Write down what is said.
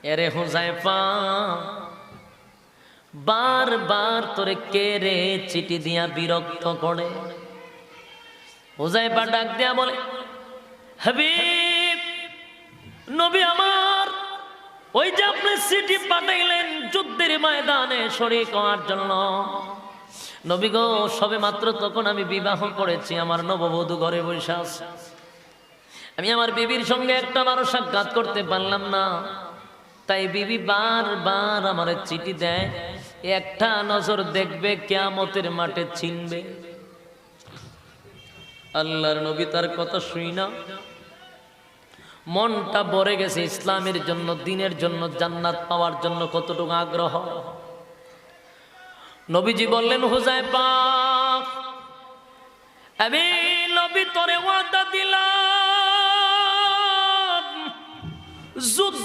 এরে হুযায়ফা, বারবার তোরে কে রে চিঠি দিয়া বিরক্ত করে? হুযায়ফা ডাক দিয়া বলে, হাবিব নবী আমার, ওই যে আপনি চিঠি পাঠাইলেন যুদ্ধের ময়দানে শরীক হওয়ার জন্য। নবী গো, সবে মাত্র তখন আমি বিবাহ করেছি, আমার নববধূ ঘরে বসে আছে, আমি আমার বিবির সঙ্গে একটা বারো সাক্ষাৎ করতে পারলাম না, তাই বিবি বারবার আমার চিঠি দেয়, একটা নজর দেখবে, কিয়ামতের মাঠে চিনবে। আল্লাহর নবী তার কথা শুই না, মনটা ভরে গেছে ইসলামের জন্য, দ্বীনের জন্য, জান্নাত পাওয়ার জন্য কতটুকু আগ্রহ। নবীজি বললেন, হুযায়ফা আমি নবী তোরে ওয়াদা দিলাম, যুদ্ধ